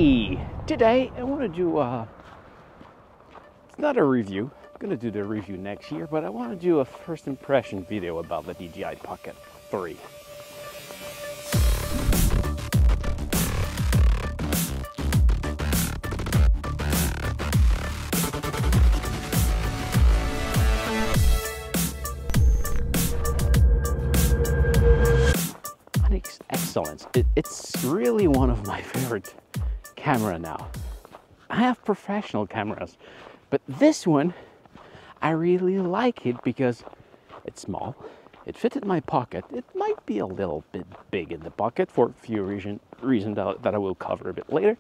Hey, today I want to do it's not a review. I'm gonna do the review next year, but I want to do a first impression video about the DJI Pocket 3. Excellence. It's really one of my favorite camera now. I have professional cameras, but this one, I really like it because it's small. It fits in my pocket. It might be a little bit big in the pocket for a few reasons that I will cover a bit later,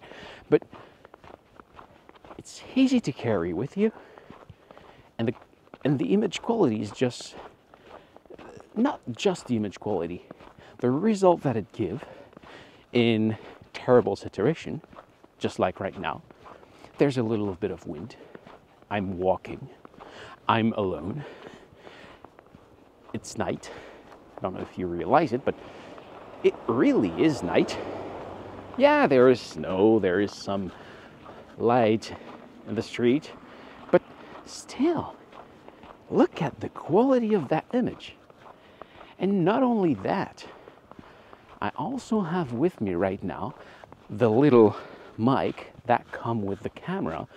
but it's easy to carry with you, and the image quality is just not just the image quality. The result that it gives in terrible situation, just like right now, there's a little bit of wind. I'm walking. I'm alone. It's night. I don't know if you realize it, but it really is night. Yeah, there is snow, there is some light in the street, but still, look at the quality of that image. And not only that, I also have with me right now the little mic that comes with the camera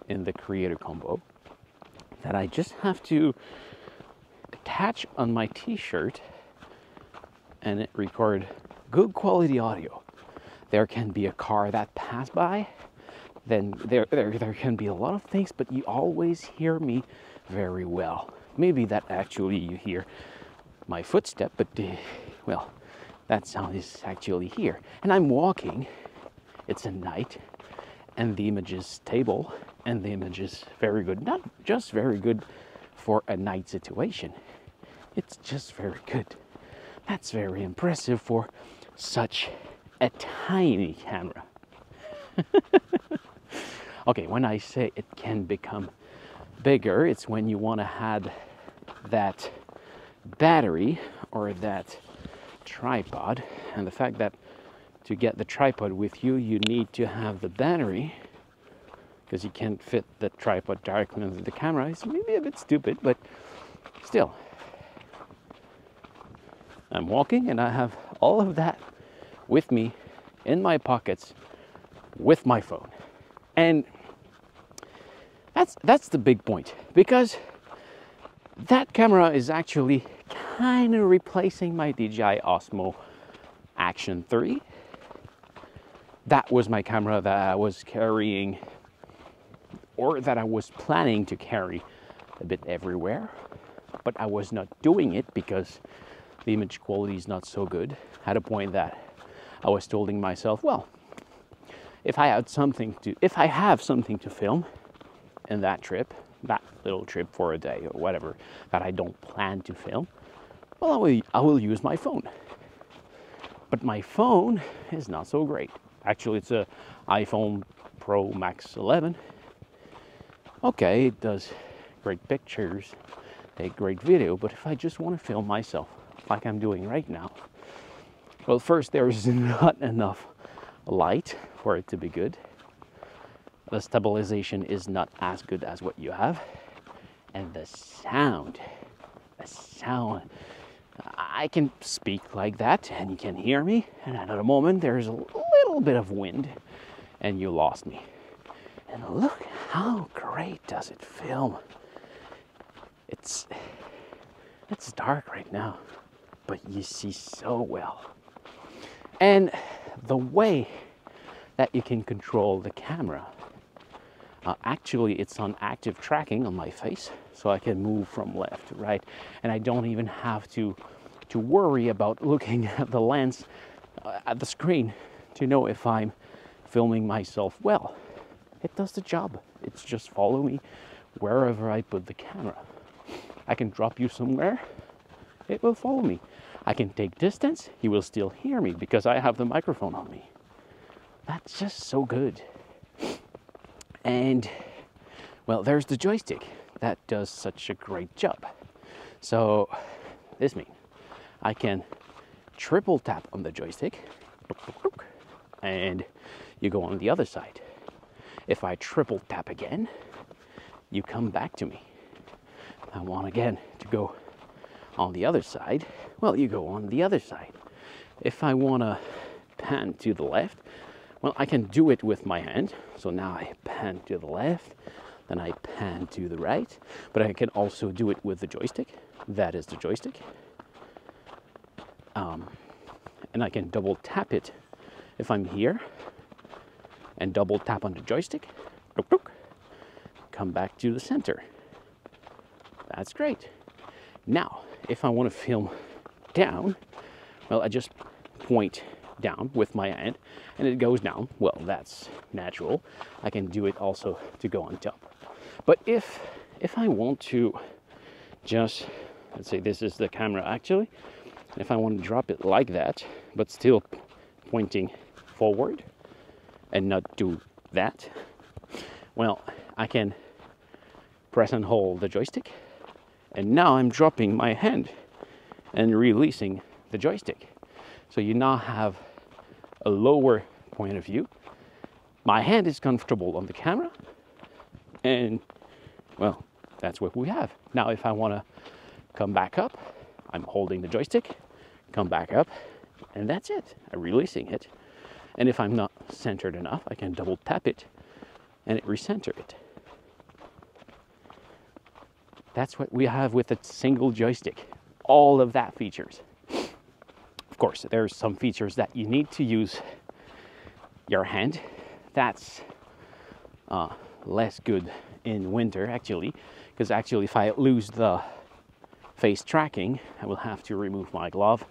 in the creator combo that I just have to attach on my t-shirt and it record good quality audio. There can be a car that pass by, then there can be a lot of things, but you always hear me very well. Maybe that actually you hear my footstep, but well, that sound is actually here. And I'm walking, it's a night, and the image is stable, and the image is very good. Not just very good for a night situation, it's just very good. That's very impressive for such a tiny camera. Okay, when I say it can become bigger, it's when you want to add that battery or that tripod, and the fact that to get the tripod with you, you need to have the battery because you can't fit the tripod directly into the camera. It's maybe a bit stupid, but still. I'm walking and I have all of that with me in my pockets with my phone. And that's the big point, because that camera is actually kind of replacing my DJI Osmo Action 3. That was my camera that I was carrying, or that I was planning to carry a bit everywhere, but I was not doing it because the image quality is not so good. At a point that I was telling myself, well, if I have something to film in that trip, that little trip for a day or whatever that I don't plan to film, well, I will use my phone. But my phone is not so great. Actually, it's a iPhone Pro Max 11. Okay, it does great pictures, take great video, but if I just want to film myself like I'm doing right now, well, first, there is not enough light for it to be good. The stabilization is not as good as what you have. And the sound, I can speak like that and you can hear me, and at a moment there's a little bit of wind and you lost me. And look how great does it film. It's dark right now, but you see so well. And the way that you can control the camera, actually it's on active tracking on my face, so I can move from left to right, and I don't even have to worry about looking at the lens at the screen to know if I'm filming myself well. It does the job. It's just follow me wherever I put the camera. I can drop you somewhere, it will follow me. I can take distance, you will still hear me because I have the microphone on me. That's just so good. And well, there's the joystick that does such a great job. So this means I can triple tap on the joystick and you go on the other side. If I triple tap again, you come back to me. I want again to go on the other side, well, you go on the other side. If I want to pan to the left, well, I can do it with my hand. So now I pan to the left, then I pan to the right, but I can also do it with the joystick. That is the joystick. And I can double tap it if I'm here, and double tap on the joystick, come back to the center. That's great. Now, if I want to film down, well, I just point down with my hand and it goes down. Well, that's natural. I can do it also to go on top. But if I want to just, let's say this is the camera actually, if I want to drop it like that, but still pointing forward and not do that, well, I can press and hold the joystick, and now I'm dropping my hand and releasing the joystick. So you now have a lower point of view. My hand is comfortable on the camera, and well, that's what we have. Now if I want to come back up, I'm holding the joystick, come back up, and that's it. I'm releasing it. And if I'm not centered enough, I can double tap it and it recenter it. That's what we have with a single joystick. All of that features. Of course, there's some features that you need to use your hand. That's less good in winter, actually, because actually if I lose the face tracking, I will have to remove my glove,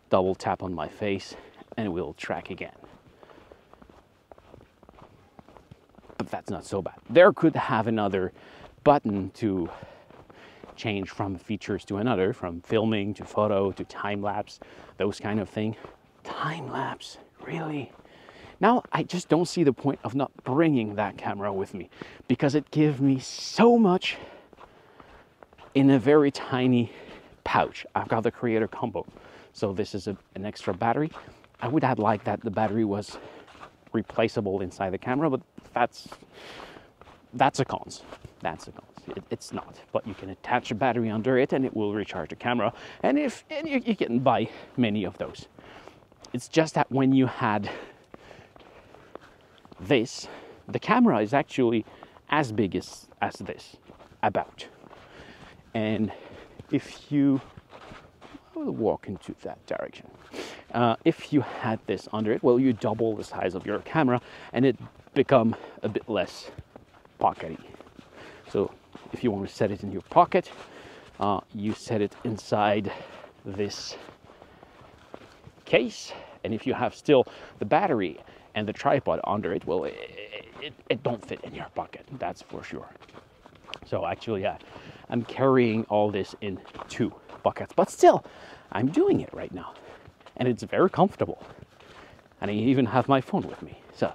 double tap on my face, and it will track again. But that's not so bad. There could have another button to change from features to another, from filming to photo to time-lapse, those kind of thing. Time-lapse, really? Now I just don't see the point of not bringing that camera with me, because it gives me so much in a very tiny pouch. I've got the creator combo, so this is an extra battery. I would have liked that the battery was replaceable inside the camera, but that's a cons. That's a cons. It's not, but you can attach a battery under it and it will recharge the camera, and you can buy many of those. It's just that when you had this, the camera is actually as big as this, about. And if you, I will walk into that direction. If you had this under it, well, you double the size of your camera and it become a bit less pockety. So if you want to set it in your pocket, you set it inside this case. And if you have still the battery and the tripod under it, well, it don't fit in your pocket, that's for sure. So actually, yeah, I'm carrying all this in 2 pockets, but still, I'm doing it right now. And it's very comfortable. And I even have my phone with me, so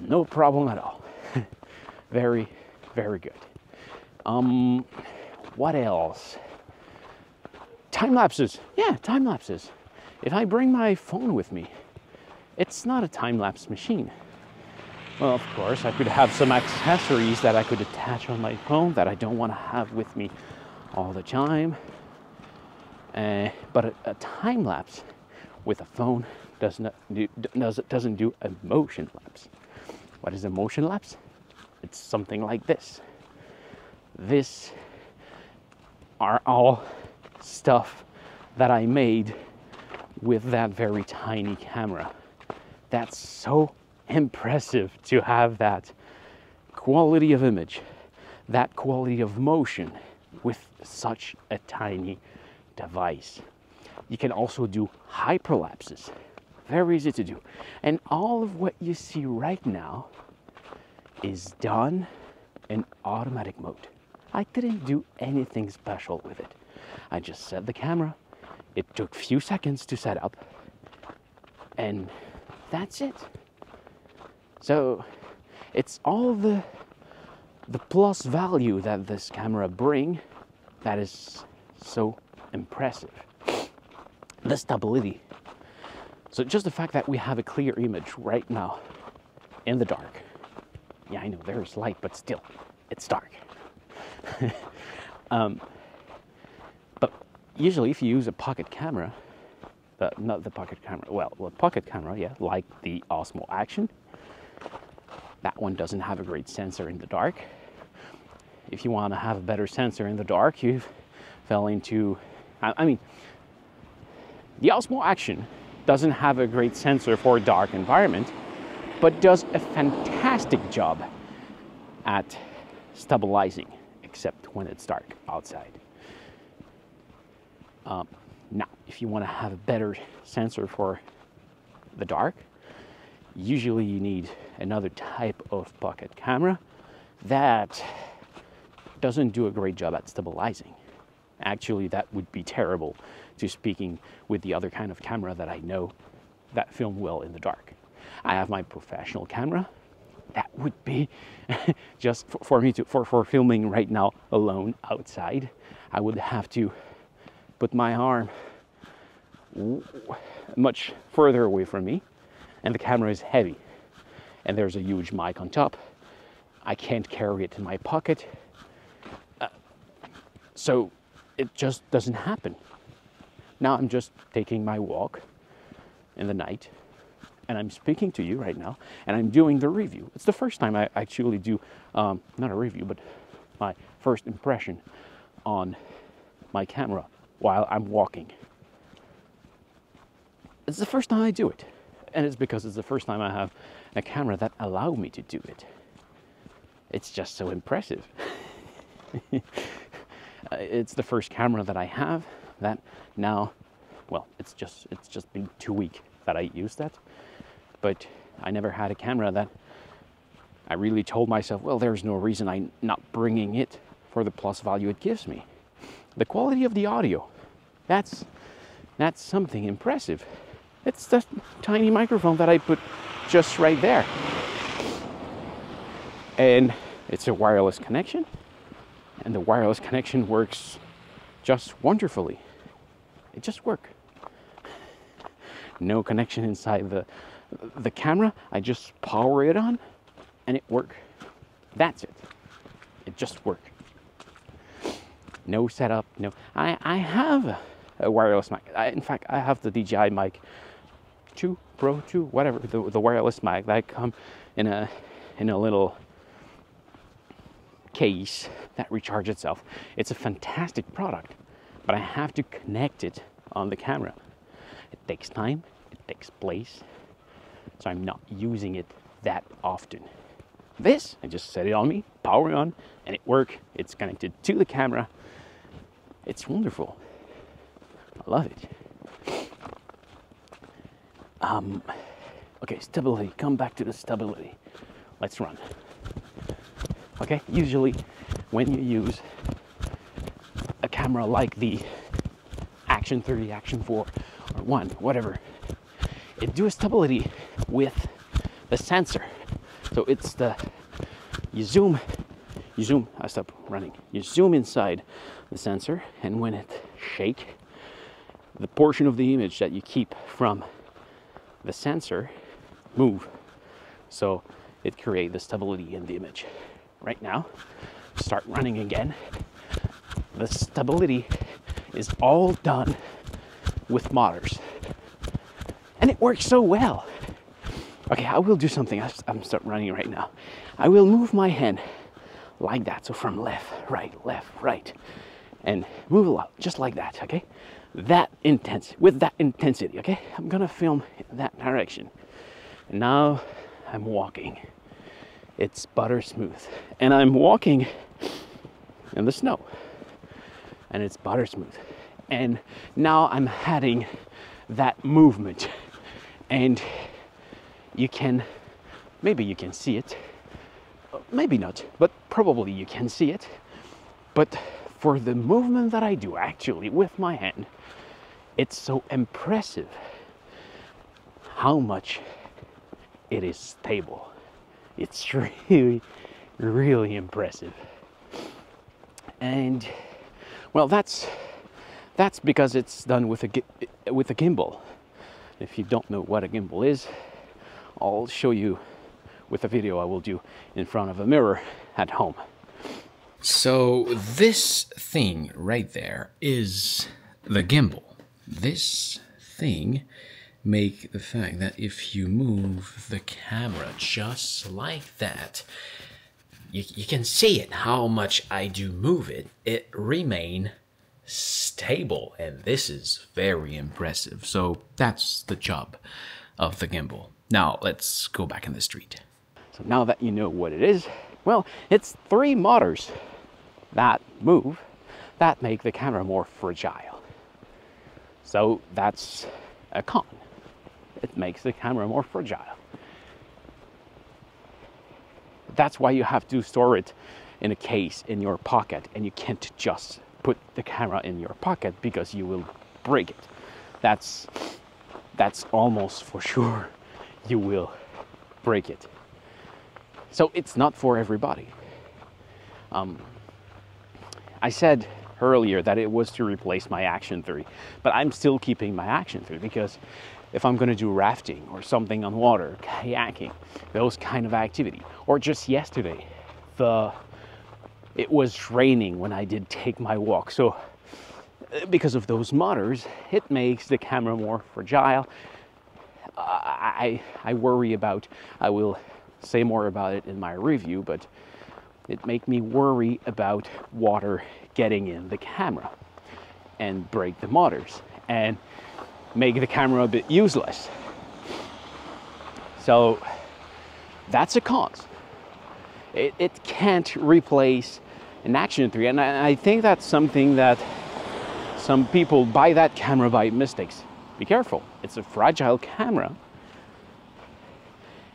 no problem at all. Very, very good. What else? Time lapses. Yeah, time lapses. If I bring my phone with me, it's not a time-lapse machine. Well, of course, I could have some accessories that I could attach on my phone that I don't want to have with me all the time. But a time-lapse with a phone doesn't do a motion lapse. What is a motion lapse? It's something like this. This are all stuff that I made with that very tiny camera. That's so impressive to have that quality of image, that quality of motion with such a tiny device. You can also do hyperlapses, very easy to do. And all of what you see right now is done in automatic mode. I didn't do anything special with it. I just set the camera. It took a few seconds to set up, and that's it. So it's all the plus value that this camera brings that is so impressive. The stability. So just the fact that we have a clear image right now in the dark. Yeah, I know there's light, but still, it's dark. But usually if you use a pocket camera, not the pocket camera, well, a pocket camera, yeah, like the Osmo Action, that one doesn't have a great sensor in the dark. If you want to have a better sensor in the dark, you fell into, I mean, the Osmo Action doesn't have a great sensor for a dark environment, but does a fantastic job at stabilizing, except when it's dark outside. Now, if you want to have a better sensor for the dark, usually you need another type of pocket camera that doesn't do a great job at stabilizing. Actually, that would be terrible to speaking with the other kind of camera that I know that film well in the dark. I have my professional camera. That would be just for me to, for filming right now alone outside. I would have to put my arm much further away from me, and the camera is heavy, and there's a huge mic on top. I can't carry it in my pocket, so it just doesn't happen. Now I'm just taking my walk in the night, and I'm speaking to you right now, and I'm doing the review. It's the first time I actually do, not a review, but my first impression on my camera while I'm walking. It's the first time I do it, and it's because it's the first time I have a camera that allows me to do it. It's just so impressive. It's the first camera that I have that now, well, it's just been 2 weeks that I used that, but I never had a camera that I really told myself, well, there's no reason I'm not bringing it for the plus value it gives me. The quality of the audio, that's something impressive. It's the tiny microphone that I put just right there. And it's a wireless connection, and the wireless connection works just wonderfully. It just works. No connection inside the camera. I just power it on and it works. That's it. It just works. No setup, no. I have a wireless mic. In fact, I have the DJI mic 2 Pro 2, whatever, the wireless mic that come in a little case that recharges itself. It's a fantastic product, but I have to connect it on the camera. It takes time, it takes place, so I'm not using it that often. This, I just set it on me, power on, and it works. It's connected to the camera. It's wonderful. I love it. Okay, stability. Come back to the stability. Let's run. Okay, usually when you use a camera like the Action 30, Action 4, or 1, whatever, it do a stability with the sensor. So it's you zoom, I stop running. You zoom inside the sensor, and when it shake, the portion of the image that you keep from the sensor move. So it creates the stability in the image. Right now, start running again. The stability is all done with motors. And it works so well. Okay, I will do something. I'm start running right now. I will move my hand like that. So from left, right. And move a lot, just like that, okay? With that intensity, okay? I'm gonna film in that direction. And now I'm walking. It's butter smooth. And I'm walking in the snow. And it's butter smooth. And now I'm adding that movement. And maybe you can see it. Maybe not, but probably you can see it. But for the movement that I do actually with my hand, it's so impressive how much it is stable. It's really, really impressive. And well, that's because it's done with a gimbal. If you don't know what a gimbal is, I'll show you with a video I will do in front of a mirror at home. So this thing right there is the gimbal. This thing make the fact that if you move the camera just like that, you can see it, how much I do move it, it remain stable, and this is very impressive. So that's the job of the gimbal. Now let's go back in the street. So now that you know what it is, well, it's 3 motors that move that make the camera more fragile. So that's a con. It makes the camera more fragile. That's why you have to store it in a case in your pocket, and you can't just put the camera in your pocket because you will break it. That's almost for sure you will break it. So it's not for everybody. I said earlier that it was to replace my Action 3, but I'm still keeping my Action 3 because if I'm going to do rafting or something on water, kayaking, those kind of activity, or just yesterday, it was raining when I did take my walk. So because of those motors, it makes the camera more fragile. I worry about, I will say more about it in my review, but it make me worry about water getting in the camera and break the motors and make the camera a bit useless. So that's a con. It can't replace an Action 3, and I think that's something that some people buy that camera by mistakes. Be careful, it's a fragile camera.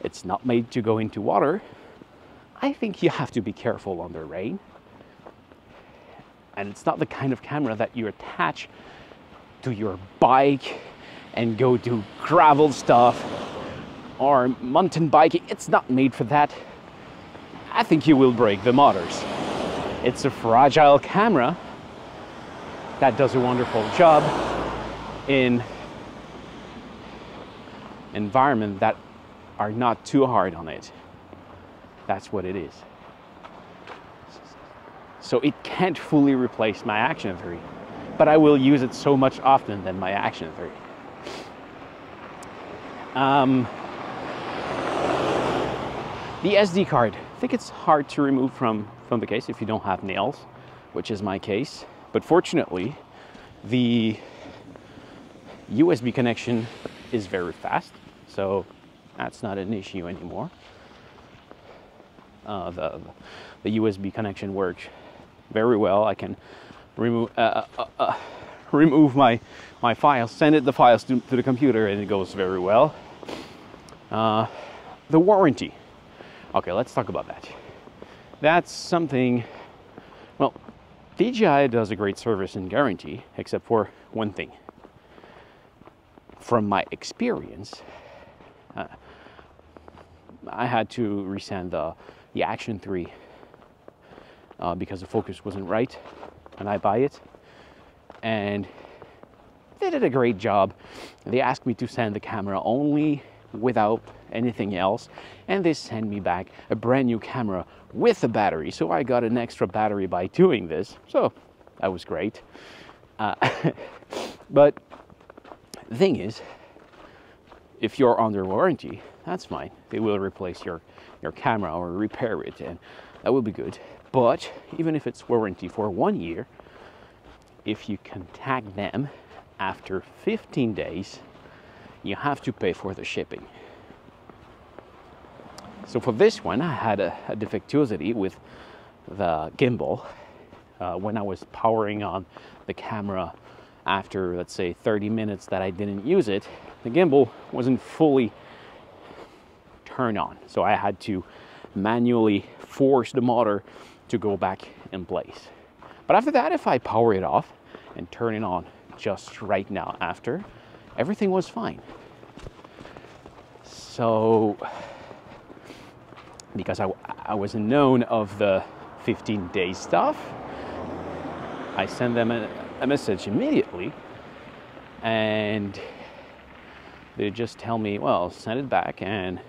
It's not made to go into water. I think you have to be careful under rain. And it's not the kind of camera that you attach to your bike and go do gravel stuff or mountain biking. It's not made for that. I think you will break the motors. It's a fragile camera that does a wonderful job in environments that are not too hard on it. That's what it is. So it can't fully replace my Action 3, but I will use it so much often than my Action 3. The SD card, I think it's hard to remove from the case if you don't have nails, which is my case. But fortunately, the USB connection is very fast, so that's not an issue anymore. The USB connection works very well. I can remove my files, send the files to the computer, and it goes very well. The warranty. Okay, let's talk about that. That's something, well, DJI does a great service and guarantee, except for one thing. From my experience, I had to resend the Action 3 because the focus wasn't right when I buy it, and they did a great job. They asked me to send the camera only without anything else, and they sent me back a brand new camera with a battery, so I got an extra battery by doing this, so that was great. But the thing is, if you're under warranty, that's fine. They will replace your camera or repair it, and that will be good. But even if it's warranty for 1 year, if you contact them after 15 days, you have to pay for the shipping. So for this one, I had a defectuosity with the gimbal. When I was powering on the camera after, let's say, 30 minutes that I didn't use it, the gimbal wasn't fully turned on. So I had to manually force the motor to go back in place. But after that, if I power it off and turn it on just right now after, everything was fine. So, because I wasn't known of the 15-day stuff, I sent them a message immediately, and They just tell me, well, send it back and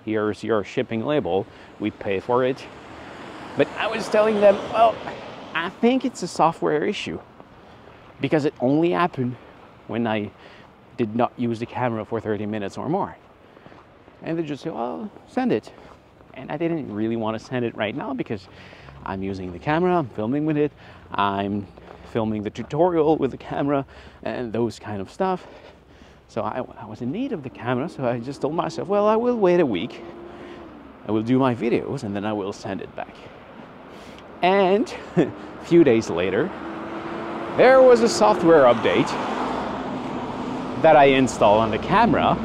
here's your shipping label. We pay for it. But I was telling them, well, I think it's a software issue because it only happened when I did not use the camera for 30 minutes or more. And they just say, well, send it. And I didn't really want to send it right now because I'm using the camera, I'm filming with it, I'm filming the tutorial with the camera and those kind of stuff. So I was in need of the camera, so I just told myself, well, I will wait a week, I will do my videos, and then I will send it back. And a few days later, there was a software update that I installed on the camera,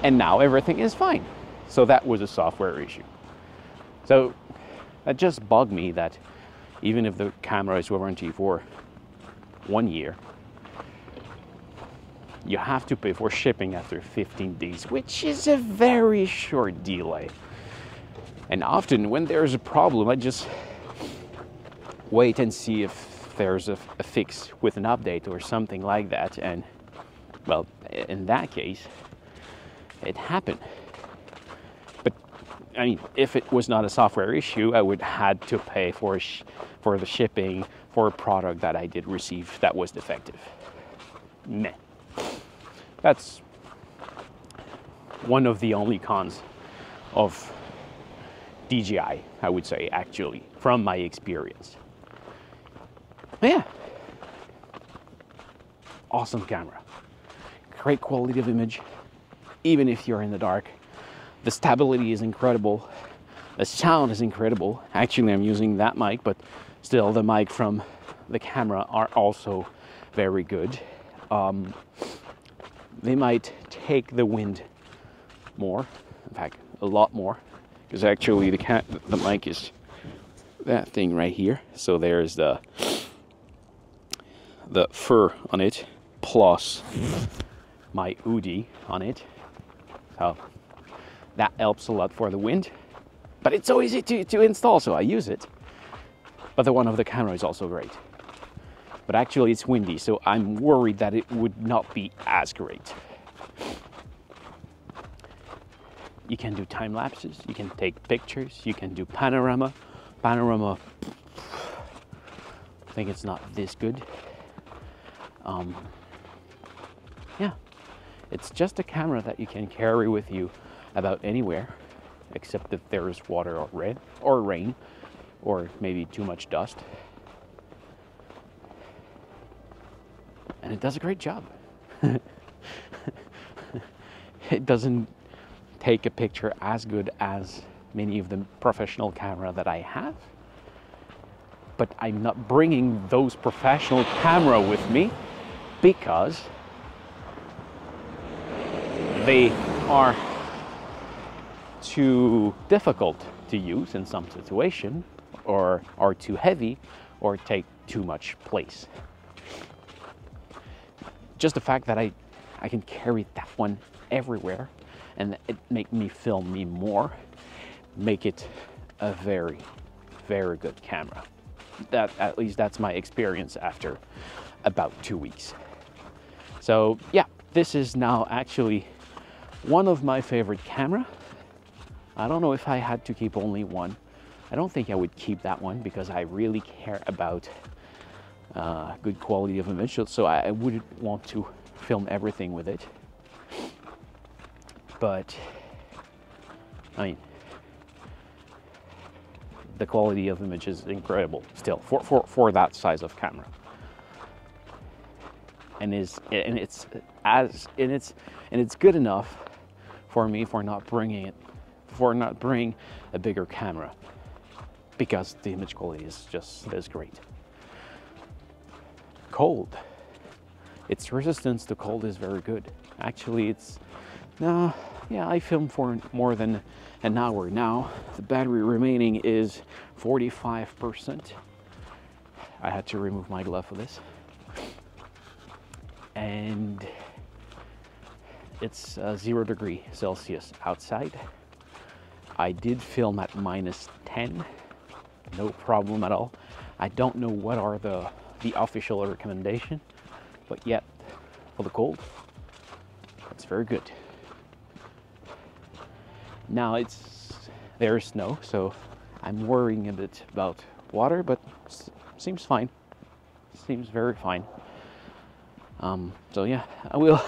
and now everything is fine. So that was a software issue. So that just bugged me that even if the camera is warranty for 1 year, you have to pay for shipping after 15 days, which is a very short delay. And often when there's a problem, I just wait and see if there's a fix with an update or something like that. And well, in that case, it happened. But I mean, if it was not a software issue, I would had to pay for the shipping for a product that I did receive that was defective. Meh. That's one of the only cons of DJI, I would say, actually, from my experience. Yeah. Awesome camera. Great quality of image, even if you're in the dark. The stability is incredible. The sound is incredible. Actually, I'm using that mic, but still the mic from the camera are also very good. They might take the wind more, in fact, a lot more, because actually the mic is that thing right here. So there's the fur on it, plus my hoodie on it. So that helps a lot for the wind. But it's so easy to install, so I use it. But the one of the camera is also great. But actually it's windy, so I'm worried that it would not be as great. You can do time lapses, you can take pictures, you can do panorama. Panorama, I think it's not this good. Yeah, it's just a camera that you can carry with you about anywhere, except if there is water or rain, or maybe too much dust. And it does a great job. It doesn't take a picture as good as many of the professional camera that I have, but I'm not bringing those professional camera with me because they are too difficult to use in some situation, or are too heavy, or take too much place. Just the fact that I can carry that one everywhere and it make me film me more, make it a very, very good camera. That, at least that's my experience after about 2 weeks. So yeah, this is now actually one of my favorite camera. I don't know if I had to keep only one. I don't think I would keep that one because I really care about good quality of image, so I wouldn't want to film everything with it. But I mean, the quality of image is incredible still for that size of camera, and it's good enough for me for not bringing a bigger camera, because the image quality is just as great. Cold. Its resistance to cold is very good. Actually, I filmed for more than an hour now. The battery remaining is 45%. I had to remove my glove for this. And it's 0 degrees Celsius outside. I did film at -10, no problem at all. I don't know what are the official recommendation, but yet for the cold, very good. Now there's snow, so I'm worrying a bit about water, but seems fine. Seems very fine. So yeah, I will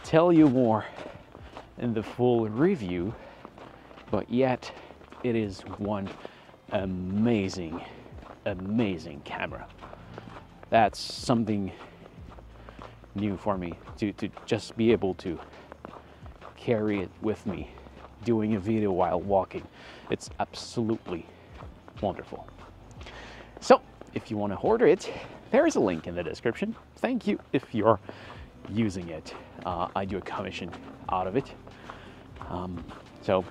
tell you more in the full review, but yet it is one amazing camera. That's something new for me, to just be able to carry it with me doing a video while walking. It's absolutely wonderful. So if you want to order it, there is a link in the description. Thank you if you're using it. I do a commission out of it. So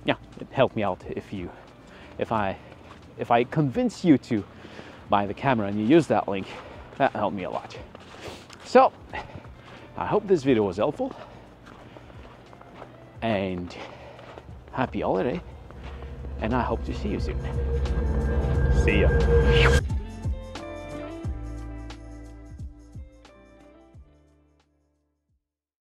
yeah, it helped me out if I convince you to buy the camera and you use that link. That helped me a lot. So I hope this video was helpful, and happy holiday, and I hope to see you soon. See ya.